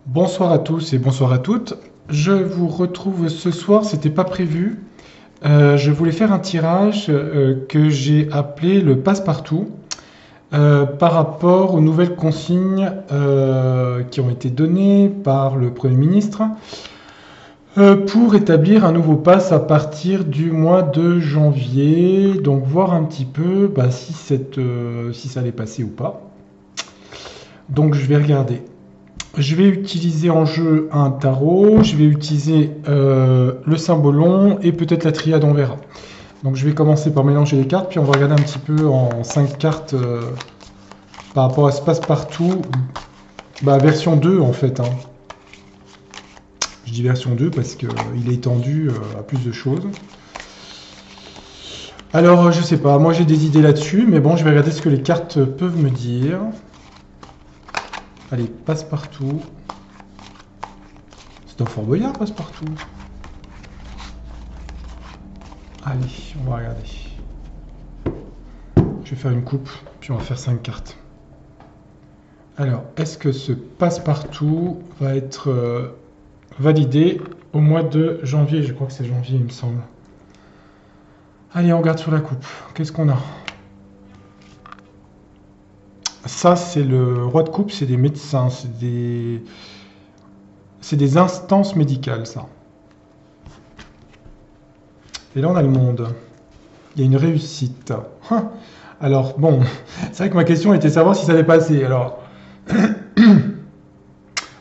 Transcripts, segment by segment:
Bonsoir à tous et bonsoir à toutes. Je vous retrouve ce soir, c'était pas prévu. Je voulais faire un tirage que j'ai appelé le passe-partout par rapport aux nouvelles consignes qui ont été données par le Premier ministre pour établir un nouveau pass à partir du mois de janvier. Donc voir un petit peu si ça allait passer ou pas. Donc je vais regarder. Je vais utiliser en jeu un tarot, je vais utiliser le symbolon et peut-être la triade, on verra. Donc je vais commencer par mélanger les cartes, puis on va regarder un petit peu en 5 cartes par rapport à ce passe-partout, version 2 en fait. Hein. Je dis version 2 parce qu'il est étendu à plus de choses. Alors je sais pas, moi j'ai des idées là-dessus, mais bon je vais regarder ce que les cartes peuvent me dire. Allez, passe-partout. C'est un Fort Boyard, passe-partout. Allez, on va regarder. Je vais faire une coupe, puis on va faire 5 cartes. Alors, est-ce que ce passe-partout va être validé au mois de janvier? Je crois que c'est janvier, il me semble. Allez, on regarde sur la coupe. Qu'est-ce qu'on a? Ça, c'est le roi de coupe, c'est des médecins, c'est des instances médicales, ça. Et là, on a le monde. Il y a une réussite. Alors, bon, c'est vrai que ma question était de savoir si ça allait passer. Alors,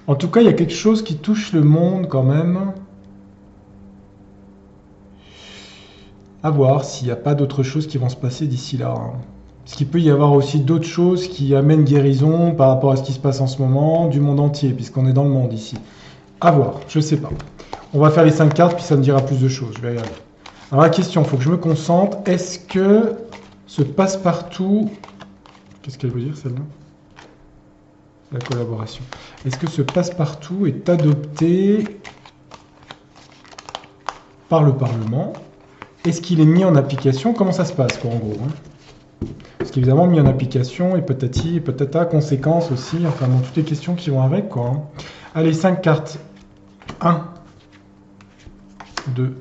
en tout cas, il y a quelque chose qui touche le monde quand même. À voir s'il n'y a pas d'autres choses qui vont se passer d'ici là. Hein. Parce qu'il peut y avoir aussi d'autres choses qui amènent guérison par rapport à ce qui se passe en ce moment, du monde entier, puisqu'on est dans le monde ici. À voir, je sais pas. On va faire les 5 cartes, puis ça me dira plus de choses. Je vais regarder. Alors la question, il faut que je me concentre. Est-ce que ce passe-partout... Qu'est-ce qu'elle veut dire celle-là? La collaboration. Est-ce que ce passe-partout est adopté par le Parlement? Est-ce qu'il est mis en application? Comment ça se passe, quoi, en gros hein? Parce qu'évidemment, mis en application, et patati, et patata, conséquences aussi, enfin, bon, toutes les questions qui vont avec, quoi. Hein. Allez, 5 cartes. 1, 2,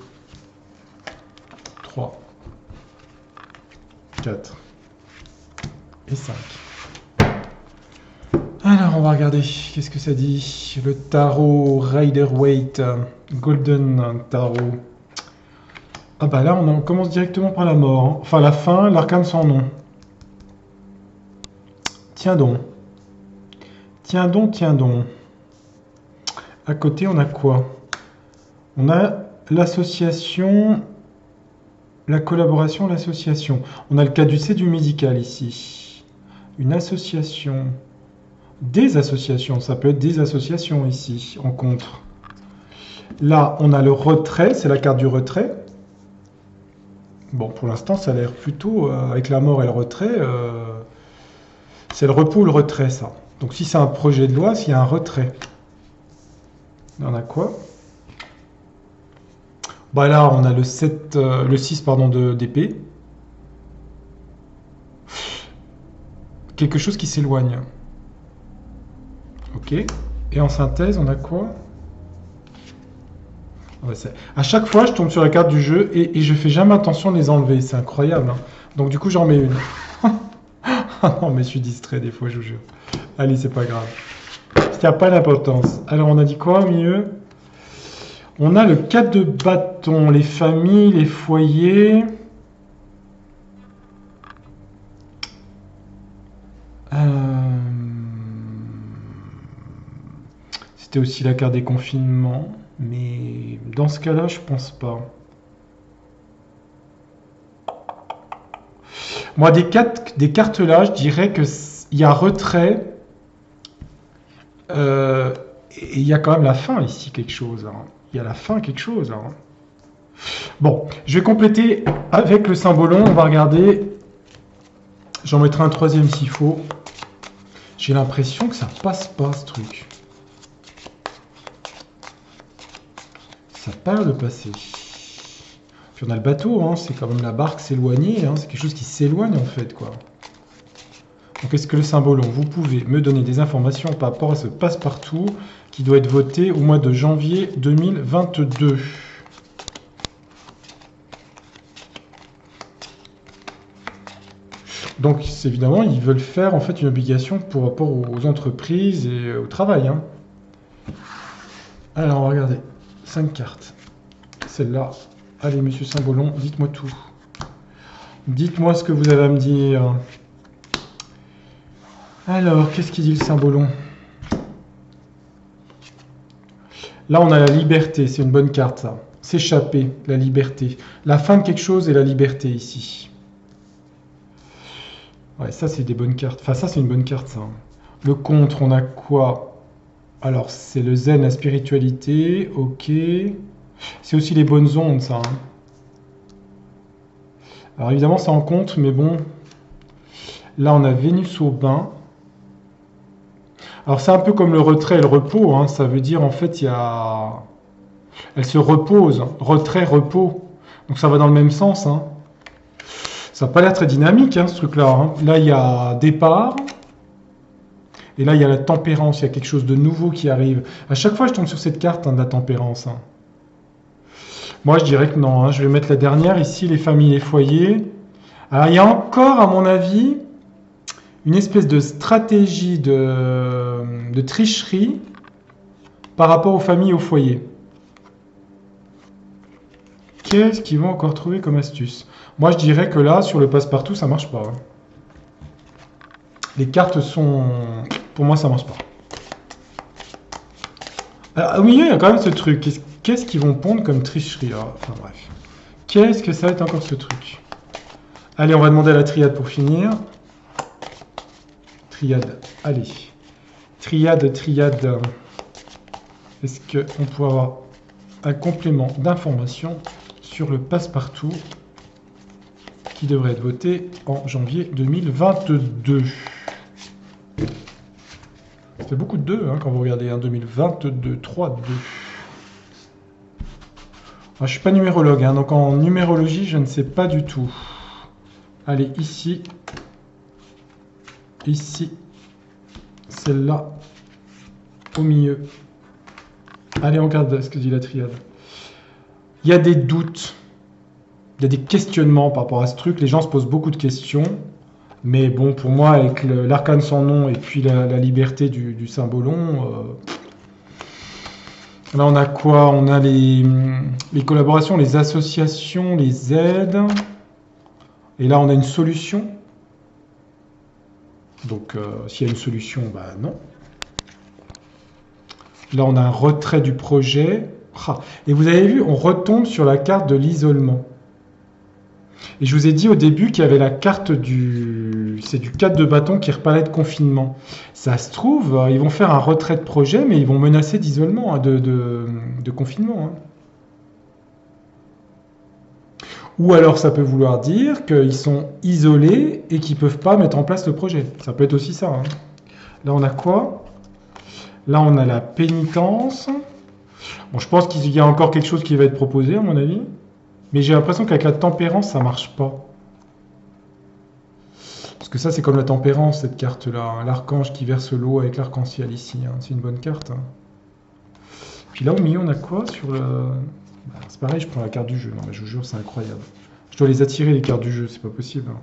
3, 4 et 5. Alors, on va regarder. Qu'est-ce que ça dit? Le tarot Rider-Waite Golden Tarot. Ah bah là, on commence directement par la mort. Hein. Enfin, la fin, l'arcane sans nom. Tiens donc. Tiens donc, tiens donc. À côté, on a quoi? On a l'association, la collaboration, l'association. On a le caducée du médical ici. Une association. Des associations, ça peut être des associations ici, en contre. Là, on a le retrait, c'est la carte du retrait. Bon, pour l'instant, ça a l'air plutôt, avec la mort et le retrait, c'est le repos ou le retrait, ça. Donc si c'est un projet de loi, s'il y a un retrait. On a quoi? Bah là, on a le 7, le 6 pardon, d'épée. Quelque chose qui s'éloigne. Ok. Et en synthèse, on a quoi? Ouais, à chaque fois, je tombe sur la carte du jeu et je fais jamais attention de les enlever. C'est incroyable. Hein. Donc du coup, j'en mets une. Ah non, mais je suis distrait des fois, je vous jure. Allez, c'est pas grave. Ça n'a pas d'importance. Alors, on a dit quoi au milieu? On a le 4 de bâton, les familles, les foyers. C'était aussi la carte des confinements. Mais dans ce cas-là, je pense pas. Moi, des cartes là, je dirais qu'il y a retrait. Et il y a quand même la fin ici, quelque chose. Hein. Il y a la fin, quelque chose. Hein. Bon, je vais compléter avec le symbolon. On va regarder. J'en mettrai un troisième s'il faut. J'ai l'impression que ça passe pas, ce truc. Ça n'a pas l'air de passer. Puis on a le bateau, hein, c'est quand même la barque s'éloigner, hein, c'est quelque chose qui s'éloigne en fait, quoi. Donc, est-ce que le symbolon, vous pouvez me donner des informations par rapport à ce passe-partout qui doit être voté au mois de janvier 2022? Donc, évidemment, ils veulent faire en fait une obligation pour rapport aux entreprises et au travail. Hein. Alors, regardez, 5 cartes. Celle-là. Allez, monsieur Symbolon, dites-moi tout. Dites-moi ce que vous avez à me dire. Alors, qu'est-ce qu'il dit le Symbolon? Là, on a la liberté, c'est une bonne carte, ça. S'échapper, la liberté. La fin de quelque chose et la liberté, ici. Ouais, ça, c'est des bonnes cartes. Enfin, ça, c'est une bonne carte, ça. Le contre, on a quoi? Alors, c'est le zen, la spiritualité. Ok. C'est aussi les bonnes ondes, ça. Hein. Alors, évidemment, ça en compte, mais bon. Là, on a Vénus au bain. Alors, c'est un peu comme le retrait et le repos. Hein. Ça veut dire, en fait, il y a... Elle se repose. Retrait, repos. Donc, ça va dans le même sens. Hein. Ça n'a pas l'air très dynamique, hein, ce truc-là. Hein. Là, il y a départ. Et là, il y a la tempérance. Il y a quelque chose de nouveau qui arrive. À chaque fois, je tombe sur cette carte hein, de la tempérance. Hein. Moi, je dirais que non. Hein. Je vais mettre la dernière ici, les familles et les foyers. Alors, il y a encore, à mon avis, une espèce de stratégie de tricherie par rapport aux familles et aux foyers. Qu'est-ce qu'ils vont encore trouver comme astuce? Moi, je dirais que là, sur le passe-partout, ça marche pas. Hein. Les cartes sont... Pour moi, ça marche pas. Ah oui, il y a quand même ce truc. Qu'est-ce qu'ils vont pondre comme tricherie là? Enfin bref. Qu'est-ce que ça va être encore ce truc? Allez, on va demander à la triade pour finir. Triade, allez. Triade. Est-ce qu'on peut avoir un complément d'information sur le passe-partout qui devrait être voté en janvier 2022? Ça fait beaucoup de 2 hein, quand vous regardez un 2022, 3, 2. Je ne suis pas numérologue, hein, donc en numérologie, je ne sais pas du tout. Allez, ici. Ici. Celle-là. Au milieu. Allez, on regarde ce que dit la triade. Il y a des doutes. Il y a des questionnements par rapport à ce truc. Les gens se posent beaucoup de questions. Mais bon, pour moi, avec l'arcane sans nom et puis la liberté du symbolon... Là, on a quoi? On a les collaborations, les associations, les aides. Et là, on a une solution. Donc, s'il y a une solution, bah non. Là, on a un retrait du projet. Ah. Et vous avez vu, on retombe sur la carte de l'isolement. Et je vous ai dit au début qu'il y avait la carte c'est du 4 de bâton qui reparlait de confinement. Ça se trouve, ils vont faire un retrait de projet, mais ils vont menacer d'isolement, hein, de confinement. Hein. Ou alors ça peut vouloir dire qu'ils sont isolés et qu'ils ne peuvent pas mettre en place le projet. Ça peut être aussi ça. Hein. Là, on a quoi? Là, on a la pénitence. Bon, je pense qu'il y a encore quelque chose qui va être proposé, à mon avis. Mais j'ai l'impression qu'avec la tempérance, ça marche pas. Parce que ça, c'est comme la tempérance, cette carte-là. Hein. L'archange qui verse l'eau avec l'arc-en-ciel ici. Hein. C'est une bonne carte. Hein. Puis là, au milieu, on a quoi sur le... Bah, c'est pareil, je prends la carte du jeu. Non, mais je vous jure, c'est incroyable. Je dois les attirer, les cartes du jeu. C'est pas possible. Hein.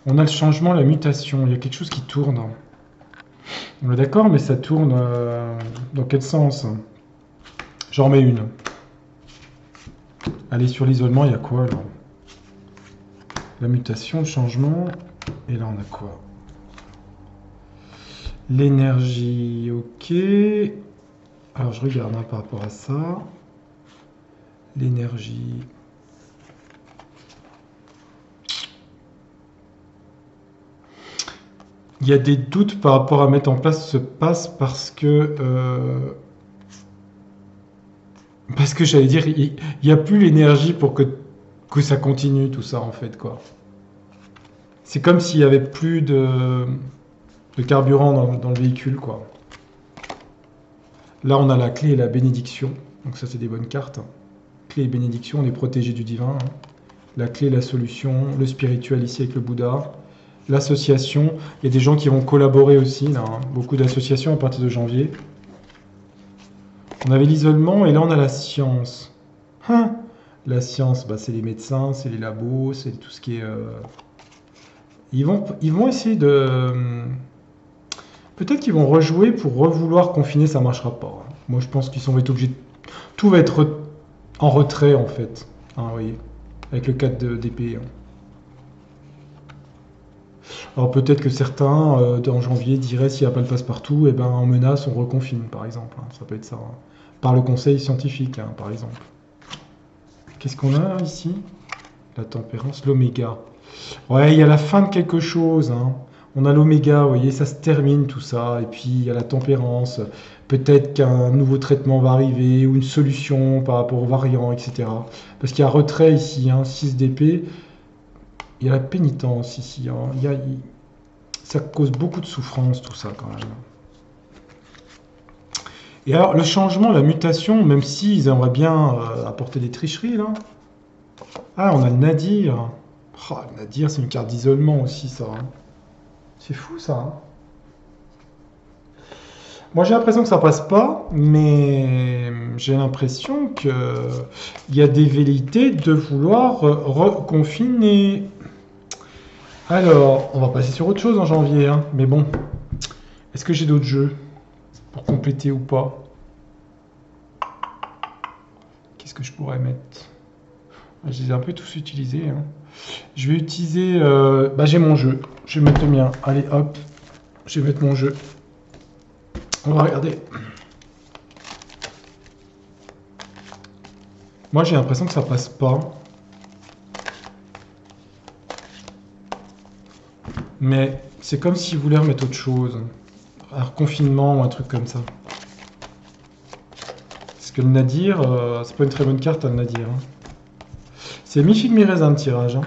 On a le changement, la mutation. Il y a quelque chose qui tourne. Hein. On est d'accord, mais ça tourne dans quel sens? J'en remets une. Allez, sur l'isolement, il y a quoi là? La mutation, le changement. Et là, on a quoi? L'énergie, ok. Alors, je regarde hein, par rapport à ça. L'énergie. Il y a des doutes par rapport à mettre en place ce pass parce que j'allais dire, il n'y a plus l'énergie pour que ça continue tout ça en fait quoi. C'est comme s'il n'y avait plus de carburant dans le véhicule quoi. Là on a la clé et la bénédiction, donc ça c'est des bonnes cartes. Clé et bénédiction, on est protégé du divin. Hein. La clé, la solution, le spirituel ici avec le Bouddha. L'association, il y a des gens qui vont collaborer aussi, là, hein. Beaucoup d'associations à partir de janvier. On avait l'isolement et là on a la science. Hein, la science, bah, c'est les médecins, c'est les labos, c'est tout ce qui est... Ils vont essayer de... Peut-être qu'ils vont rejouer pour revouloir confiner, ça marchera pas, hein. Moi je pense qu'ils vont être obligés de... Tout va être en retrait en fait. Hein, vous voyez, avec le 4 d'épée. Hein. Alors peut-être que certains, en janvier, diraient s'il n'y a pas le passe-partout, eh ben, en menace, on reconfine, par exemple. Hein. Ça peut être ça. Hein. Par le conseil scientifique, hein, par exemple. Qu'est-ce qu'on a ici? La tempérance, l'oméga. Ouais, il y a la fin de quelque chose. Hein. On a l'oméga, vous voyez, ça se termine tout ça. Et puis il y a la tempérance. Peut-être qu'un nouveau traitement va arriver ou une solution par rapport aux variants, etc. Parce qu'il y a retrait ici, hein, 6 d'épée. Il y a la pénitence ici. Hein. Ça cause beaucoup de souffrance, tout ça, quand même. Et alors, le changement, la mutation, même s'ils aimeraient bien apporter des tricheries, là. Ah, on a le Nadir. Oh, le Nadir, c'est une carte d'isolement aussi, ça. Hein. C'est fou, ça. Hein. Moi, j'ai l'impression que ça passe pas, mais j'ai l'impression qu'il y a des velléités de vouloir reconfiner. Alors, on va passer sur autre chose en janvier, hein. Mais bon, est-ce que j'ai d'autres jeux pour compléter ou pas? Qu'est-ce que je pourrais mettre? Je les ai un peu tous utilisés. Hein. Je vais utiliser... bah, j'ai mon jeu. Je vais mettre le mien. Allez, hop. Je vais mettre mon jeu. On va regarder. Moi, j'ai l'impression que ça passe pas. Mais c'est comme s'ils voulaient remettre autre chose. Un confinement ou un truc comme ça. Parce que le Nadir, c'est pas une très bonne carte, le Nadir. Hein. C'est mi-figue, mi-raisin de tirage. Hein.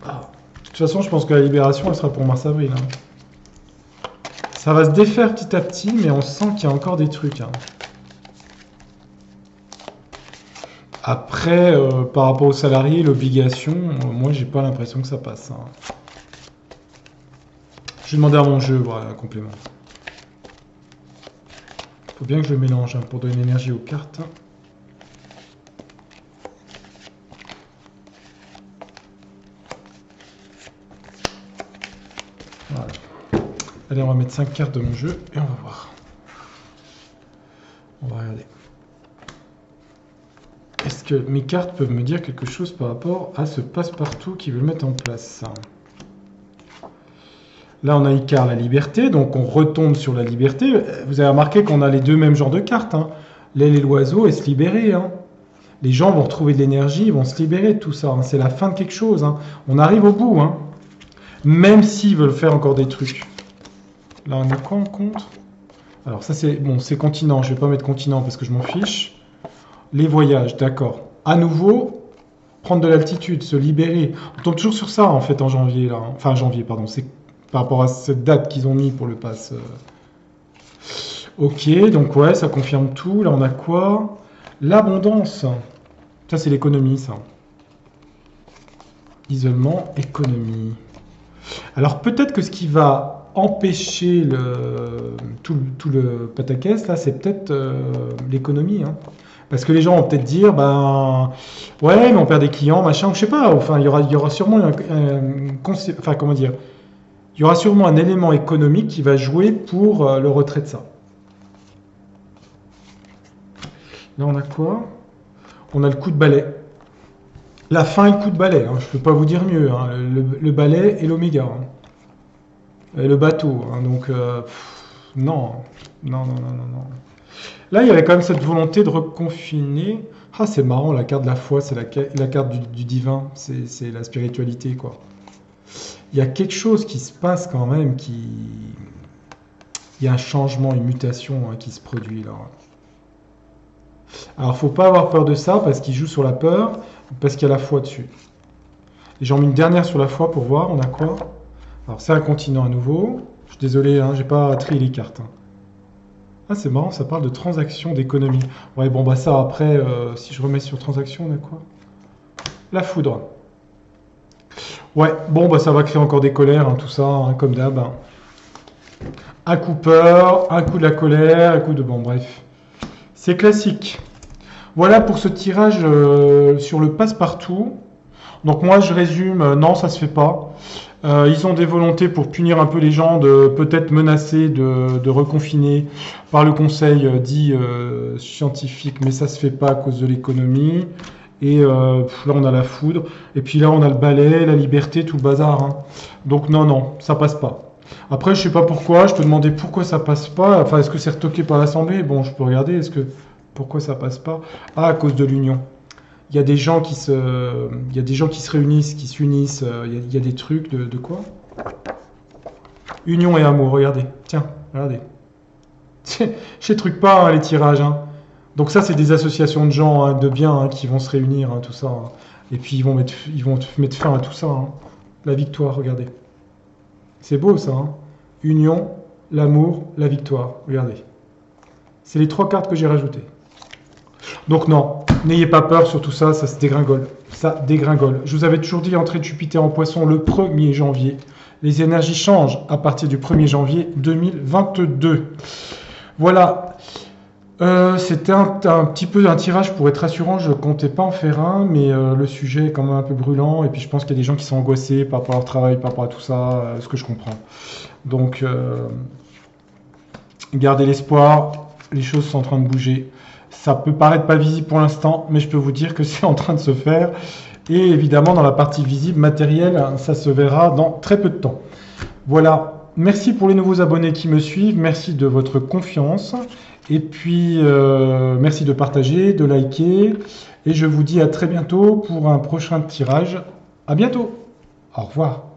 Ah. De toute façon, je pense que la libération, elle sera pour mars-avril. Hein. Ça va se défaire petit à petit, mais on sent qu'il y a encore des trucs. Hein. Après, par rapport aux salariés, l'obligation, moi, j'ai pas l'impression que ça passe. Hein. Je vais demander à mon jeu, voilà, un complément. Faut bien que je le mélange hein, pour donner l'énergie aux cartes. Voilà. Allez, on va mettre 5 cartes de mon jeu et on va voir. On va regarder. Est-ce que mes cartes peuvent me dire quelque chose par rapport à ce passe-partout qu'ils veulent mettre en place? Là, on a Icar, la liberté, donc on retombe sur la liberté. Vous avez remarqué qu'on a les deux mêmes genres de cartes. Hein. L'aile et l'oiseau et se libérer. Hein. Les gens vont retrouver de l'énergie, ils vont se libérer de tout ça. Hein. C'est la fin de quelque chose. Hein. On arrive au bout. Hein. Même s'ils veulent faire encore des trucs. Là, on a quoi en contre? Alors ça, c'est bon, c'est continent. Je ne vais pas mettre continent parce que je m'en fiche. Les voyages, d'accord. À nouveau, prendre de l'altitude, se libérer. On tombe toujours sur ça, en fait, en janvier. Là. Hein. Enfin, janvier, pardon. C'est par rapport à cette date qu'ils ont mis pour le pass. Ok, donc ouais, ça confirme tout. Là, on a quoi? L'abondance. Ça, c'est l'économie, ça. Isolement, économie. Alors, peut-être que ce qui va empêcher tout le pataquès, là, c'est peut-être l'économie. Hein. Parce que les gens vont peut-être dire, ben, ouais, mais on perd des clients, machin, ou je sais pas. Enfin, il y aura sûrement enfin, comment dire? Il y aura sûrement un élément économique qui va jouer pour le retrait de ça. Là, on a quoi? On a le coup de balai. La fin et le coup de balai. Hein. Je ne peux pas vous dire mieux. Hein. Le balai et l'oméga. Hein. Et le bateau. Hein. Donc, non. Non. Là, il y avait quand même cette volonté de reconfiner. Ah, c'est marrant, la carte de la foi, c'est la carte du divin. C'est la spiritualité, quoi. Il y a quelque chose qui se passe quand même, il y a un changement, une mutation hein, qui se produit là. Alors, faut pas avoir peur de ça parce qu'il joue sur la peur, parce qu'il y a la foi dessus. Et j'en mets une dernière sur la foi pour voir, on a quoi? Alors, c'est un continent à nouveau. Je suis désolé, hein, j'ai pas trié les cartes. Hein. Ah, c'est marrant, ça parle de transactions, d'économie. Ouais, bon, bah ça, après, si je remets sur transaction, on a quoi? La foudre. Ouais, bon, bah ça va créer encore des colères, hein, tout ça, hein, comme d'hab, hein. Un coup peur, un coup de la colère, un coup de... Bon, bref. C'est classique. Voilà pour ce tirage sur le passe-partout. Donc moi, je résume, non, ça se fait pas. Ils ont des volontés pour punir un peu les gens, de peut-être menacer de reconfiner par le conseil dit scientifique, mais ça se fait pas à cause de l'économie. Et là, on a la foudre. Et puis là, on a le balai, la liberté, tout le bazar, hein. Donc non, non, ça passe pas. Après, je sais pas pourquoi. Je te demandais pourquoi ça passe pas. Enfin, est-ce que c'est retoqué par l'Assemblée? Bon, je peux regarder. Est-ce que pourquoi ça passe pas? Ah, à cause de l'union. Il y a des gens qui se, il y a des gens qui se réunissent, qui s'unissent. Il y a des trucs de quoi? Union et amour. Regardez. Tiens, regardez. Je les trucs pas, hein, les tirages, hein. Donc ça, c'est des associations de gens, hein, de biens, hein, qui vont se réunir, hein, tout ça, hein. Et puis ils vont mettre fin à tout ça, hein. La victoire, regardez. C'est beau ça, hein. Union, l'amour, la victoire. Regardez. C'est les trois cartes que j'ai rajoutées. Donc non, n'ayez pas peur sur tout ça, ça se dégringole. Ça dégringole. Je vous avais toujours dit, entrée de Jupiter en poisson le 1er janvier. Les énergies changent à partir du 1er janvier 2022. Voilà. C'était un petit peu un tirage pour être rassurant. Je comptais pas en faire un, mais le sujet est quand même un peu brûlant. Et puis je pense qu'il y a des gens qui sont angoissés par rapport à leur travail, par rapport à tout ça, ce que je comprends. Donc, gardez l'espoir. Les choses sont en train de bouger. Ça peut paraître pas visible pour l'instant, mais je peux vous dire que c'est en train de se faire. Et évidemment, dans la partie visible, matérielle, ça se verra dans très peu de temps. Voilà. Merci pour les nouveaux abonnés qui me suivent. Merci de votre confiance. Et puis, merci de partager, de liker. Et je vous dis à très bientôt pour un prochain tirage. À bientôt. Au revoir.